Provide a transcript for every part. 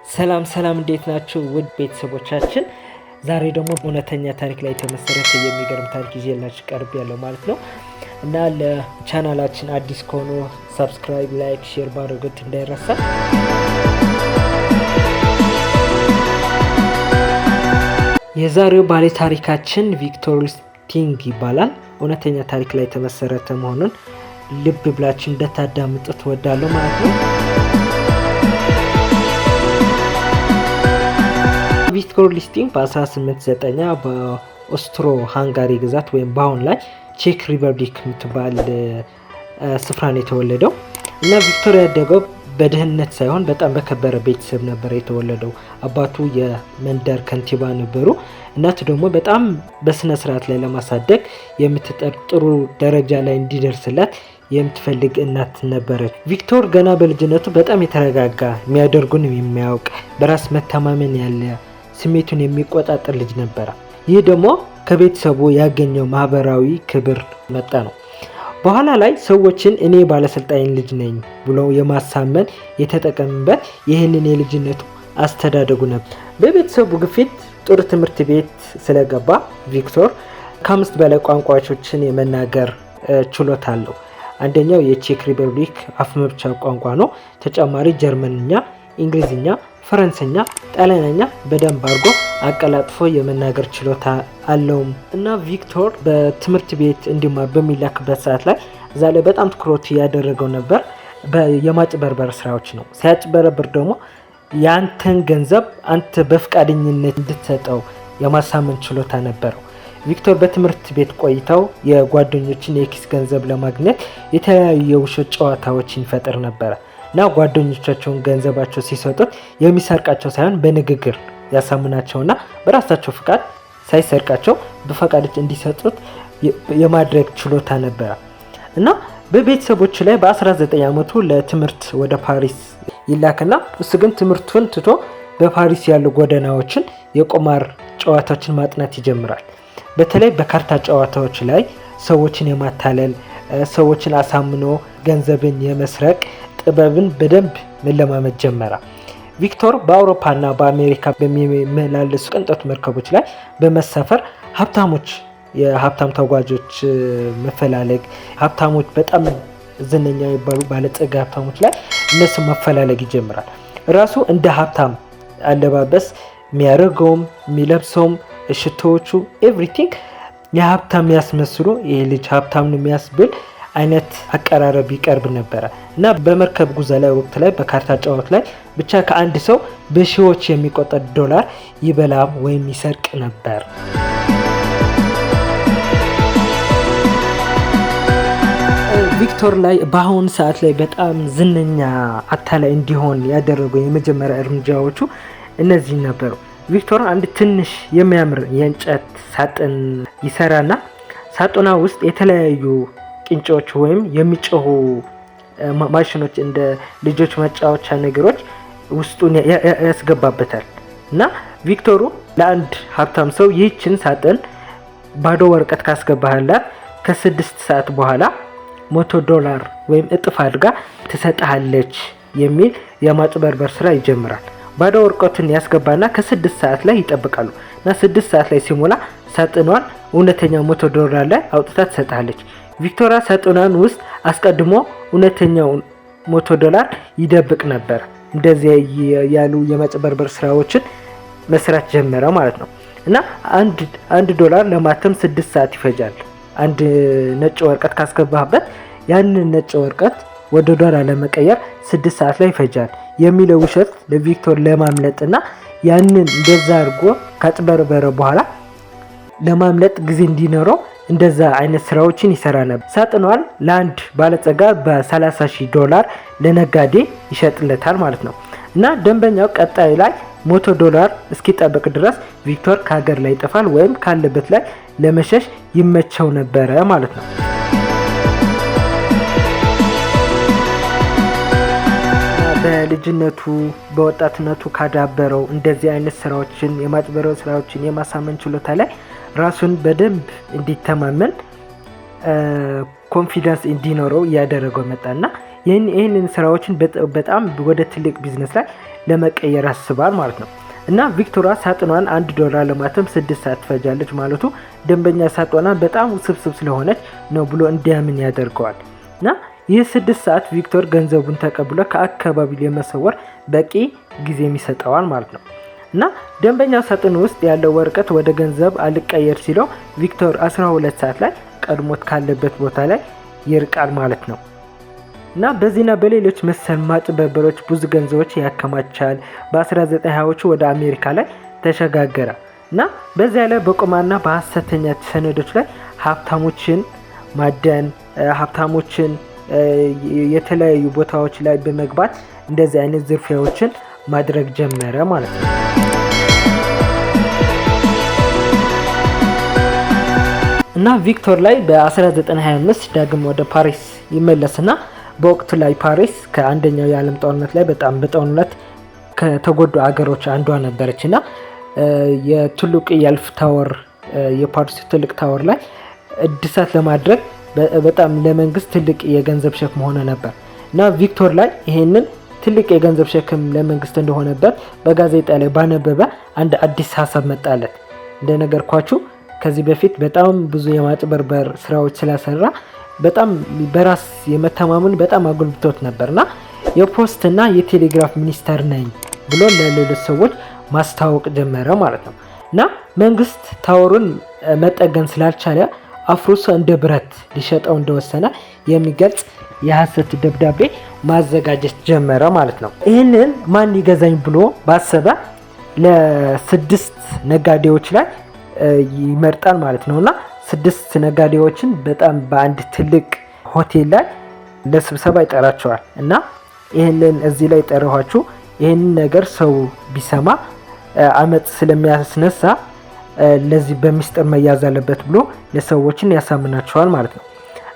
ሰላም እንዴት ናችሁ ውድ ቤተሰቦቻችን? ዛሬ ደግሞ እውነተኛ ታሪክ ላይ የተመሰረተ የሚገርም ታሪክ ይዤላችሁ ቀርብ ያለው ማለት ነው እና ለቻናላችን አዲስ ከሆኑ ሰብስክራይብ፣ ላይክ፣ ሼር ማድረጉት እንዳይረሳ። የዛሬው ባለ ታሪካችን ቪክቶር ሉስቲንግ ይባላል። እውነተኛ ታሪክ ላይ የተመሰረተ መሆኑን ልብ ብላችሁ እንድታዳምጡት እወዳለሁ ማለት ነው። ቪክቶር ሉስቲንግ በ1890 በኦስትሮ ሃንጋሪ ግዛት ወይም በአሁን ላይ ቼክ ሪፐብሊክ የምትባል ስፍራ ነው የተወለደው እና ቪክቶር ያደገው በድህነት ሳይሆን በጣም በከበረ ቤተሰብ ነበር የተወለደው። አባቱ የመንደር ከንቲባ ነበሩ። እናቱ ደግሞ በጣም በስነ ስርዓት ላይ ለማሳደግ የምትጥር ጥሩ ደረጃ ላይ እንዲደርስላት የምትፈልግ እናት ነበረች። ቪክቶር ገና በልጅነቱ በጣም የተረጋጋ፣ የሚያደርጉን የሚያውቅ፣ በራስ መተማመን ያለ፣ ስሜቱን የሚቆጣጠር ልጅ ነበረ። ይህ ደግሞ ከቤተሰቡ ያገኘው ማህበራዊ ክብር መጣ ነው። በኋላ ላይ ሰዎችን እኔ ባለስልጣን ልጅ ነኝ ብሎ የማሳመን የተጠቀምበት ይህንን የልጅነቱ አስተዳደጉ ነበር። በቤተሰቡ ግፊት ጥሩ ትምህርት ቤት ስለገባ ቪክቶር ከ5 በላይ ቋንቋዎችን የመናገር ችሎታ አለው። አንደኛው የቼክ ሪፐብሊክ አፍ መፍቻ ቋንቋ ነው። ተጨማሪ ጀርመንኛ፣ እንግሊዝኛ፣ ፈረንሳይኛ፣ ጣሊያንኛ በደንብ አድርጎ አቀላጥፎ የመናገር ችሎታ አለው እና ቪክቶር በትምህርት ቤት እንዲማር በሚላክበት ሰዓት ላይ እዛ ላይ በጣም ትኩረት ያደረገው ነበር የማጭበርበር ስራዎች ነው። ሲያጭበረብር ደግሞ ያንተን ገንዘብ አንተ በፍቃደኝነት እንድትሰጠው የማሳመን ችሎታ ነበረው። ቪክቶር በትምህርት ቤት ቆይታው የጓደኞችን የኪስ ገንዘብ ለማግኘት የተለያዩ የውሸት ጨዋታዎችን ይፈጥር ነበረ እና ጓደኞቻቸውን ገንዘባቸው ሲሰጡት የሚሰርቃቸው ሳይሆን በንግግር ያሳምናቸውና በራሳቸው ፍቃድ ሳይሰርቃቸው በፈቃድ እንዲሰጡት የማድረግ ችሎታ ነበረ እና በቤተሰቦቹ ላይ በ19 ዓመቱ ለትምህርት ወደ ፓሪስ ይላክና እሱ ግን ትምህርቱን ትቶ በፓሪስ ያሉ ጎዳናዎችን የቁማር ጨዋታዎችን ማጥናት ይጀምራል። በተለይ በካርታ ጨዋታዎች ላይ ሰዎችን የማታለል፣ ሰዎችን አሳምኖ ገንዘብን የመስረቅ ጥበብን በደንብ መለማመድ ጀመረ። ቪክቶር በአውሮፓና በአሜሪካ በሚመላለሱ ቅንጦት መርከቦች ላይ በመሳፈር የሀብታም ተጓዦች መፈላለግ፣ ሀብታሞች በጣም ዝነኛ የሚባሉ ባለጸጋ ሀብታሞች ላይ እነሱ መፈላለግ ይጀምራል። ራሱ እንደ ሀብታም አለባበስ የሚያደርገውም የሚለብሰውም ሽቶዎቹ ኤቭሪቲንግ የሀብታም የሚያስመስሉ ይህ ልጅ ሀብታም ነው የሚያስብል አይነት አቀራረብ ይቀርብ ነበረ እና በመርከብ ጉዞ ላይ ወቅት ላይ በካርታ ጨዋታ ላይ ብቻ ከአንድ ሰው በሺዎች የሚቆጠር ዶላር ይበላም ወይም ይሰርቅ ነበር። ቪክቶር ላይ በአሁኑ ሰዓት ላይ በጣም ዝነኛ አታላይ እንዲሆን ያደረገው የመጀመሪያ እርምጃዎቹ እነዚህ ነበሩ። ቪክቶር አንድ ትንሽ የሚያምር የእንጨት ሳጥን ይሰራና ሳጥና ውስጥ የተለያዩ ቅንጮች ወይም የሚጮሁ ማሽኖች እንደ ልጆች መጫወቻ ነገሮች ውስጡን ያስገባበታል እና ቪክቶሩ ለአንድ ሀብታም ሰው ይህችን ሳጥን ባዶ ወረቀት ካስገባህላት ከ6 ሰዓት በኋላ $100 ወይም እጥፍ አድርጋ ትሰጥሃለች የሚል የማጭበርበር ስራ ይጀምራል። ባዶ ወረቀቱን ያስገባና ከ6 ሰዓት ላይ ይጠብቃሉ እና 6 ሰዓት ላይ ሲሞላ ሳጥኗን እውነተኛ $100 ላይ አውጥታ ትሰጥሃለች። ቪክቶር ሳጥኗን ውስጥ አስቀድሞ እውነተኛው $100 ይደብቅ ነበር። እንደዚህ ያሉ የማጭበርበር ስራዎችን መስራት ጀመረ ማለት ነው እና $1 ለማተም 6 ሰዓት ይፈጃል። አንድ ነጭ ወረቀት ካስገባህበት ያንን ነጭ ወረቀት ወደ ዶላር ለመቀየር 6 ሰዓት ላይ ይፈጃል የሚለው ውሸት ለቪክቶር ለማምለጥና ያንን እንደዛ አድርጎ ካጭበረበረ በኋላ ለማምለጥ ጊዜ እንዲኖረው እንደዛ አይነት ስራዎችን ይሰራ ነበር። ሳጥኗን ለአንድ ባለጸጋ $30,000 ለነጋዴ ይሸጥለታል ማለት ነው እና ደንበኛው ቀጣይ ላይ $100 እስኪጠብቅ ድረስ ቪክቶር ከሀገር ላይ ይጠፋል ወይም ካለበት ላይ ለመሸሽ ይመቸው ነበረ ማለት ነው። በልጅነቱ በወጣትነቱ ካዳበረው እንደዚህ አይነት ስራዎችን የማጭበርበር ስራዎችን የማሳመን ችሎታ ላይ ራሱን በደንብ እንዲተማመን ኮንፊደንስ እንዲኖረው ያደረገው መጣና ይህንን ስራዎችን በጣም ወደ ትልቅ ቢዝነስ ላይ ለመቀየር አስባል ማለት ነው። እና ቪክቶሪያ ሳጥኗን $1 ለማተም 6 ሰዓት ትፈጃለች ማለቱ ደንበኛ ሳጥኗ በጣም ውስብስብ ስለሆነች ነው ብሎ እንዲያምን ያደርገዋል። እና ይህ 6 ሰዓት ቪክቶር ገንዘቡን ተቀብሎ ከአካባቢው ለመሰወር በቂ ጊዜ ይሰጠዋል ማለት ነው። እና ደንበኛ ሳጥን ውስጥ ያለው ወረቀት ወደ ገንዘብ አልቀየር ሲለው ቪክቶር 12 ሰዓት ላይ ቀድሞት ካለበት ቦታ ላይ ይርቃል ማለት ነው። እና በዚህና በሌሎች መሰል ማጭበርበሮች ብዙ ገንዘቦች ያከማቻል። በ1920ዎቹ ወደ አሜሪካ ላይ ተሸጋገረ እና በዚያ ላይ በቁማና በሐሰተኛ ሰነዶች ላይ ሀብታሞችን ማደን፣ ሀብታሞችን የተለያዩ ቦታዎች ላይ በመግባት እንደዚህ አይነት ዝርፊያዎችን ማድረግ ጀመረ ማለት ነው። እና ቪክቶር ላይ በ1925 ዳግም ወደ ፓሪስ ይመለስና በወቅቱ ላይ ፓሪስ ከአንደኛው የዓለም ጦርነት ላይ በጣም በጦርነት ከተጎዱ አገሮች አንዷ ነበረች እና የትልቁ የኤልፍ ታወር የፓሪስ ትልቅ ታወር ላይ እድሳት ለማድረግ በጣም ለመንግስት ትልቅ የገንዘብ ሸክም ሆነ ነበር እና ቪክቶር ላይ ይሄንን ትልቅ የገንዘብ ሸክም ለመንግስት እንደሆነበት በጋዜጣ ላይ ባነበበ አንድ አዲስ ሀሳብ መጣለት። እንደነገርኳችሁ ከዚህ በፊት በጣም ብዙ የማጭበርበር ስራዎች ስላሰራ በጣም በራስ የመተማመን በጣም አጎልብቶት ነበርና የፖስትና የቴሌግራፍ ሚኒስተር ነኝ ብሎ ለሌሎች ሰዎች ማስታወቅ ጀመረ ማለት ነው። እና መንግስት ታወሩን መጠገን ስላልቻለ አፍርሶ እንደ ብረት ሊሸጠው እንደወሰነ የሚገልጽ የሐሰት ደብዳቤ ማዘጋጀት ጀመረ ማለት ነው። ይህንን ማን ይገዛኝ ብሎ ባሰበ ለ6 ነጋዴዎች ላይ ይመርጣል ማለት ነውና 6 ነጋዴዎችን በጣም በአንድ ትልቅ ሆቴል ላይ ለስብሰባ ይጠራቸዋል እና ይሄንን እዚህ ላይ ጠራኋችሁ ይሄንን ነገር ሰው ቢሰማ አመጽ ስለሚያስነሳ ለዚህ በሚስጥር መያዝ አለበት ብሎ ለሰዎችን ያሳምናቸዋል ማለት ነው።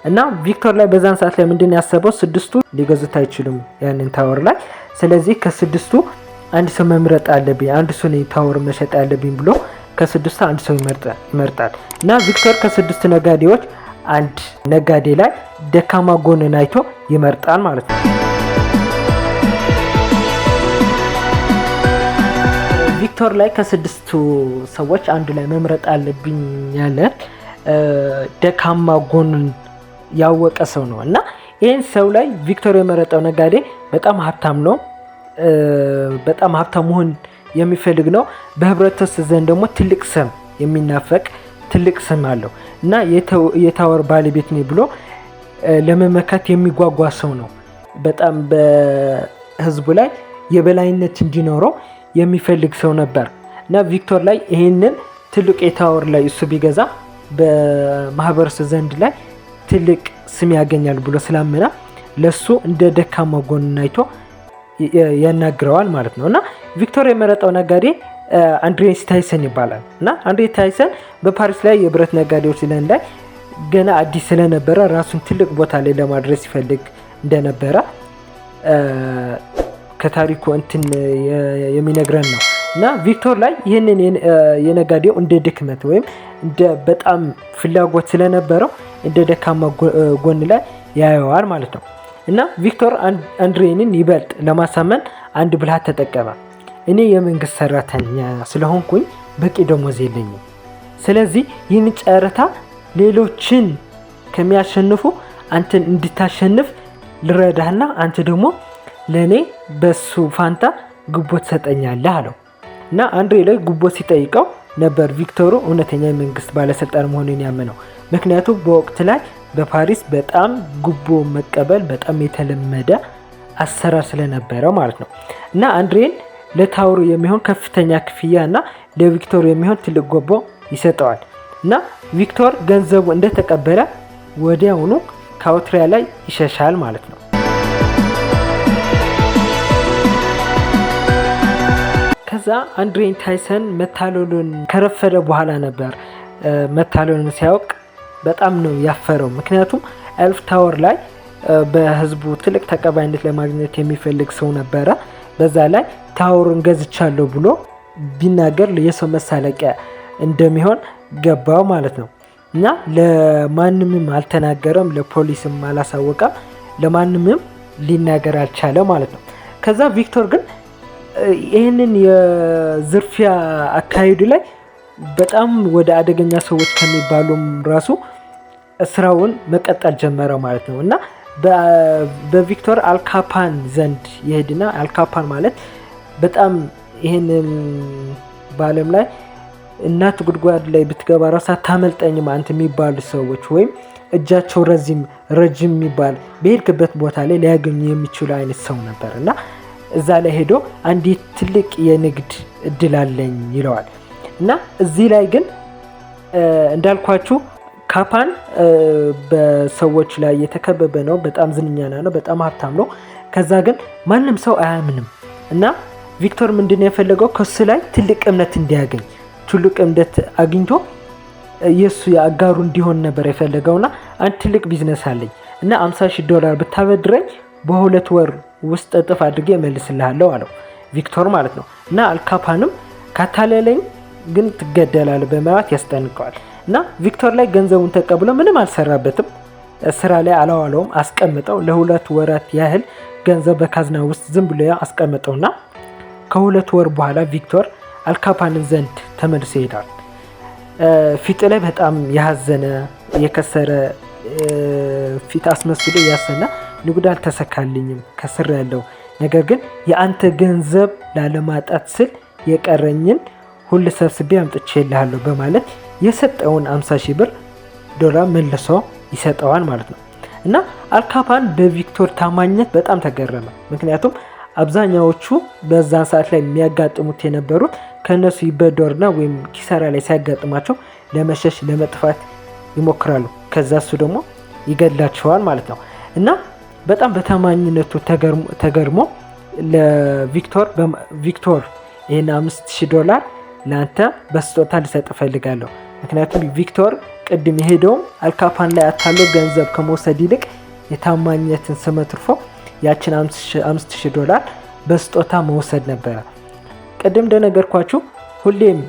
እና ቪክቶር ላይ በዛን ሰዓት ላይ ምንድነው ያሰበው? 6ቱ ሊገዙት አይችሉም ያንን ታወር ላይ። ስለዚህ ከ6ቱ አንድ ሰው መምረጥ አለብኝ፣ አንድ ሰው ነው ታወር መሸጥ ያለብኝ ብሎ ከ6 አንድ ሰው ይመርጣል እና ቪክቶር ከ6 ነጋዴዎች አንድ ነጋዴ ላይ ደካማ ጎንን አይቶ ይመርጣል ማለት ነው። ቪክቶር ላይ ከ6ቱ ሰዎች አንዱ ላይ መምረጥ አለብኝ ያለ ደካማ ጎንን ያወቀ ሰው ነው እና ይህን ሰው ላይ ቪክቶር የመረጠው ነጋዴ በጣም ሀብታም ነው። በጣም ሀብታም መሆን የሚፈልግ ነው። በህብረተሰብ ዘንድ ደግሞ ትልቅ ስም የሚናፈቅ ትልቅ ስም አለው እና የታወር ባለቤት ነኝ ብሎ ለመመካት የሚጓጓ ሰው ነው። በጣም በህዝቡ ላይ የበላይነት እንዲኖረው የሚፈልግ ሰው ነበር እና ቪክቶር ላይ ይሄንን ትልቅ የታወር ላይ እሱ ቢገዛ በማህበረሰብ ዘንድ ላይ ትልቅ ስም ያገኛል ብሎ ስላመና ለሱ እንደ ደካማ ጎን አይቶ ያናግረዋል ማለት ነው። እና ቪክቶር የመረጠው ነጋዴ አንድሬ ታይሰን ይባላል እና አንድሬ ታይሰን በፓሪስ ላይ የብረት ነጋዴዎች ላይ ገና አዲስ ስለነበረ ራሱን ትልቅ ቦታ ላይ ለማድረስ ይፈልግ እንደነበረ ከታሪኩ እንትን የሚነግረን ነው። እና ቪክቶር ላይ ይህንን የነጋዴው እንደ ድክመት ወይም እንደ በጣም ፍላጎት ስለነበረው እንደ ደካማ ጎን ላይ ያየዋል ማለት ነው። እና ቪክቶር አንድሬንን ይበልጥ ለማሳመን አንድ ብልሃት ተጠቀመ። እኔ የመንግስት ሰራተኛ ስለሆንኩኝ በቂ ደሞዝ የለኝም። ስለዚህ ይህን ጨረታ ሌሎችን ከሚያሸንፉ አንተን እንድታሸንፍ ልረዳህና አንተ ደግሞ ለኔ በሱ ፋንታ ጉቦ ትሰጠኛለህ አለው። እና አንድሬ ላይ ጉቦ ሲጠይቀው ነበር ቪክቶር እውነተኛ የመንግስት ባለስልጣን መሆኑን ያመነው። ምክንያቱም በወቅት ላይ በፓሪስ በጣም ጉቦ መቀበል በጣም የተለመደ አሰራር ስለነበረ ማለት ነው። እና አንድሬን ለታወሩ የሚሆን ከፍተኛ ክፍያና ለቪክቶር የሚሆን ትልቅ ጉቦ ይሰጠዋል። እና ቪክቶር ገንዘቡ እንደተቀበለ ወዲያውኑ ከአውስትሪያ ላይ ይሸሻል ማለት ነው። ከዛ አንድሬ ታይሰን መታለሉን ከረፈደ በኋላ ነበር መታለሉን ሲያውቅ በጣም ነው ያፈረው። ምክንያቱም ኤልፍ ታወር ላይ በህዝቡ ትልቅ ተቀባይነት ለማግኘት የሚፈልግ ሰው ነበረ። በዛ ላይ ታወሩን ገዝቻለሁ ብሎ ቢናገር የሰው መሳለቂያ እንደሚሆን ገባው ማለት ነው። እና ለማንምም አልተናገረም፣ ለፖሊስም አላሳወቀም፣ ለማንምም ሊናገር አልቻለ ማለት ነው። ከዛ ቪክቶር ግን ይህንን የዝርፊያ አካሄዱ ላይ በጣም ወደ አደገኛ ሰዎች ከሚባሉም ራሱ ስራውን መቀጠል ጀመረ ማለት ነው። እና በቪክቶር አልካፓን ዘንድ ይሄድና አልካፓን ማለት በጣም ይህንን በዓለም ላይ እናት ጉድጓድ ላይ ብትገባ ራሱ አታመልጠኝም አንተ የሚባሉ ሰዎች ወይም እጃቸው ረጅም የሚባል በሄድክበት ቦታ ላይ ሊያገኙ የሚችሉ አይነት ሰው ነበር እና እዛ ላይ ሄዶ አንዲት ትልቅ የንግድ እድል አለኝ ይለዋል። እና እዚህ ላይ ግን እንዳልኳችሁ ካፓን በሰዎች ላይ የተከበበ ነው። በጣም ዝነኛ ነው። በጣም ሀብታም ነው። ከዛ ግን ማንም ሰው አያምንም እና ቪክቶር ምንድነው የፈለገው ከሱ ላይ ትልቅ እምነት እንዲያገኝ ትልቅ እምነት አግኝቶ የሱ የአጋሩ እንዲሆን ነበር የፈለገውና አንድ ትልቅ ቢዝነስ አለኝ እና $50,000 ብታበድረኝ በ2 ወር ውስጥ እጥፍ አድርጌ እመልስልሃለሁ አለው ቪክቶር ማለት ነው። እና አልካፓንም ካታለለኝ ግን ትገደላለህ በማለት ያስጠንቀዋል። እና ቪክቶር ላይ ገንዘቡን ተቀብሎ ምንም አልሰራበትም፣ ስራ ላይ አላዋለውም፣ አስቀምጠው ለ2 ወራት ያህል ገንዘብ በካዝና ውስጥ ዝም ብሎ አስቀምጠውና ከ2 ወር በኋላ ቪክቶር አልካፓንን ዘንድ ተመልሶ ይሄዳል። ፊት ላይ በጣም ያዘነ የከሰረ ፊት አስመስሎ ያሰና ንጉድ አልተሰካልኝም ከስር ያለው ነገር ግን የአንተ ገንዘብ ላለማጣት ስል የቀረኝን ሁሉ ሰብስቤ አምጥቼልሃለሁ በማለት የሰጠውን $50,000 መልሶ ይሰጠዋል ማለት ነው። እና አልካፓን በቪክቶር ታማኝነት በጣም ተገረመ። ምክንያቱም አብዛኛዎቹ በዛን ሰዓት ላይ የሚያጋጥሙት የነበሩት ከነሱ ይበደርና ወይም ኪሳራ ላይ ሲያጋጥማቸው ለመሸሽ ለመጥፋት ይሞክራሉ። ከዛ እሱ ደግሞ ይገድላቸዋል ማለት ነው። እና በጣም በታማኝነቱ ተገርሞ ለቪክቶር ይሄን $5,000 ለአንተ በስጦታ ልሰጥ እፈልጋለሁ። ምክንያቱም ቪክቶር ቅድም የሄደውም አልካፓን ላይ አታሎ ገንዘብ ከመውሰድ ይልቅ የታማኝነትን ስም አትርፎ ያችን $5,000 በስጦታ መውሰድ ነበረ። ቅድም እንደነገርኳችሁ ሁሌም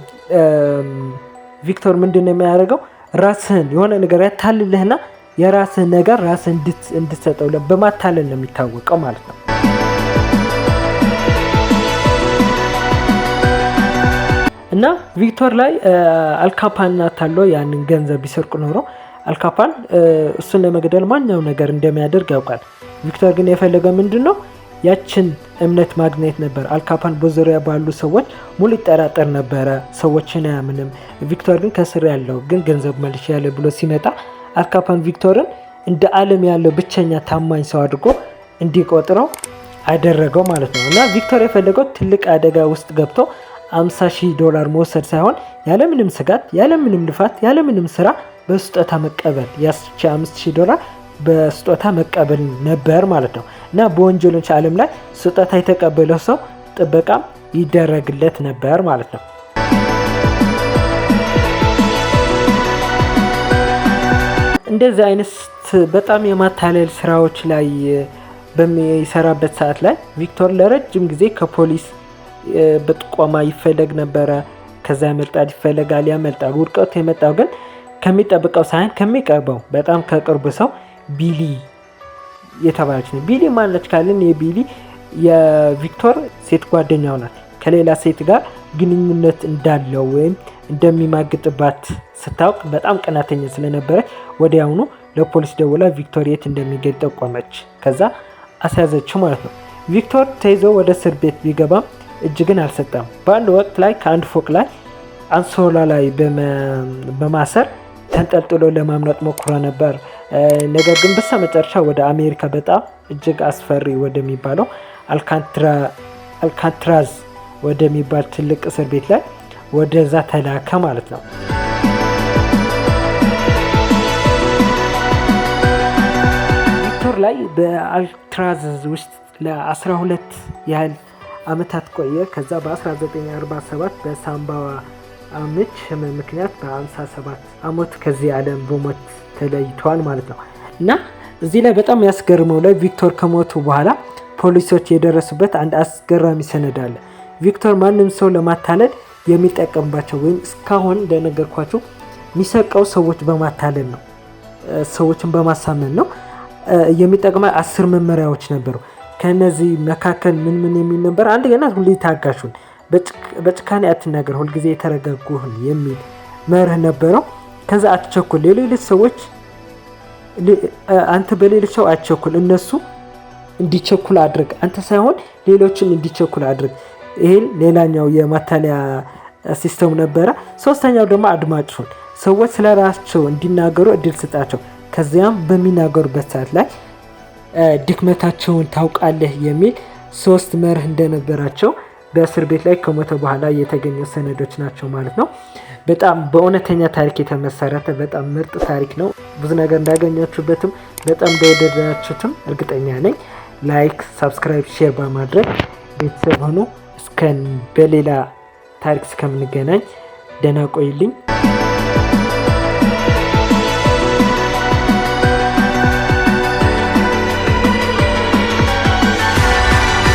ቪክቶር ምንድነው የሚያደርገው ራስህን የሆነ ነገር ያታልልህና የራስህን ነገር ራስህን እንድትሰጠው በማታለል ነው የሚታወቀው ማለት ነው። እና ቪክቶር ላይ አልካፓን አታሎ ያንን ገንዘብ ቢሰርቁ ኖሮ አልካፓን እሱን ለመግደል ማንኛውም ነገር እንደሚያደርግ ያውቃል። ቪክቶር ግን የፈለገው ምንድነው ያችን እምነት ማግኘት ነበር። አልካፓን በዙሪያ ባሉ ሰዎች ሙሉ ይጠራጠር ነበረ፣ ሰዎችን አያምንም። ቪክቶር ግን ከስር ያለው ግን ገንዘብ መልሽ ያለ ብሎ ሲመጣ አልካፓን ቪክቶርን እንደ ዓለም ያለው ብቸኛ ታማኝ ሰው አድርጎ እንዲቆጥረው አደረገው ማለት ነው። እና ቪክቶር የፈለገው ትልቅ አደጋ ውስጥ ገብቶ $50,000 መውሰድ ሳይሆን ያለምንም ስጋት፣ ያለምንም ልፋት፣ ያለምንም ስራ በስጦታ መቀበል ያስቻ $5,000 በስጦታ መቀበል ነበር ማለት ነው። እና በወንጀሎች ዓለም ላይ ስጦታ የተቀበለው ሰው ጥበቃም ይደረግለት ነበር ማለት ነው። እንደዚህ አይነት በጣም የማታለል ስራዎች ላይ በሚሰራበት ሰዓት ላይ ቪክቶር ለረጅም ጊዜ ከፖሊስ በጥቆማ ይፈለግ ነበረ። ከዛ ያመልጣል፣ ይፈለጋል፣ ያመልጣል። ውድቀቱ የመጣው ግን ከሚጠብቀው ሳይሆን ከሚቀርበው በጣም ከቅርብ ሰው ቢሊ የተባለች ነው። ቢሊ ማለት ካልን የቢሊ የቪክቶር ሴት ጓደኛው ናት። ከሌላ ሴት ጋር ግንኙነት እንዳለው ወይም እንደሚማግጥባት ስታውቅ በጣም ቀናተኛ ስለነበረች ወዲያውኑ ለፖሊስ ደውላ ቪክቶር የት እንደሚገኝ ጠቆመች። ከዛ አስያዘችው ማለት ነው። ቪክቶር ተይዞ ወደ እስር ቤት ቢገባም እጅ ግን አልሰጠም። በአንድ ወቅት ላይ ከአንድ ፎቅ ላይ አንሶላ ላይ በማሰር ተንጠልጥሎ ለማምለጥ ሞክሮ ነበር። ነገር ግን በስተመጨረሻ ወደ አሜሪካ በጣም እጅግ አስፈሪ ወደሚባለው አልካትራዝ ወደሚባል ትልቅ እስር ቤት ላይ ወደዛ ተላከ ማለት ነው። ቪክቶር ላይ በአልካትራዝ ውስጥ ለ12 ያህል አመታት ቆየ። ከዛ በ1947 በሳምባ ምች ምክንያት በ57 አመት ከዚህ ዓለም በሞት ተለይቷል ማለት ነው። እና እዚህ ላይ በጣም ያስገርመው ላይ ቪክቶር ከሞቱ በኋላ ፖሊሶች የደረሱበት አንድ አስገራሚ ሰነድ አለ። ቪክቶር ማንም ሰው ለማታለል የሚጠቀምባቸው ወይም እስካሁን እንደነገርኳችሁ የሚሰቀው ሰዎች በማታለል ነው፣ ሰዎችን በማሳመን ነው። የሚጠቅማ 10 መመሪያዎች ነበሩ። ከነዚህ መካከል ምን የሚል ነበር? አንደኛ ሁሌ ታጋሹን፣ በጭካኔ አትናገር፣ ሁልጊዜ የተረጋጉህን የሚል መርህ ነበረው። ከዛ አትቸኩል፣ ሌሎች ሰዎች አንተ በሌሎች ሰው አትቸኩል፣ እነሱ እንዲቸኩል አድርግ፣ አንተ ሳይሆን ሌሎችን እንዲቸኩል አድርግ። ይሄን ሌላኛው የማታለያ ሲስተም ነበረ። ሶስተኛው ደግሞ አድማጭ ሁን፣ ሰዎች ስለራሳቸው እንዲናገሩ እድል ስጣቸው፣ ከዚያም በሚናገሩበት ሰዓት ላይ ድክመታቸውን ታውቃለህ የሚል 3 መርህ እንደነበራቸው በእስር ቤት ላይ ከሞተ በኋላ የተገኙ ሰነዶች ናቸው ማለት ነው። በጣም በእውነተኛ ታሪክ የተመሰረተ በጣም ምርጥ ታሪክ ነው። ብዙ ነገር እንዳገኛችሁበትም በጣም እንደወደዳችሁትም እርግጠኛ ነኝ። ላይክ፣ ሰብስክራይብ፣ ሼር በማድረግ ቤተሰብ ሆኖ በሌላ ታሪክ እስከምንገናኝ ደህና ቆይልኝ።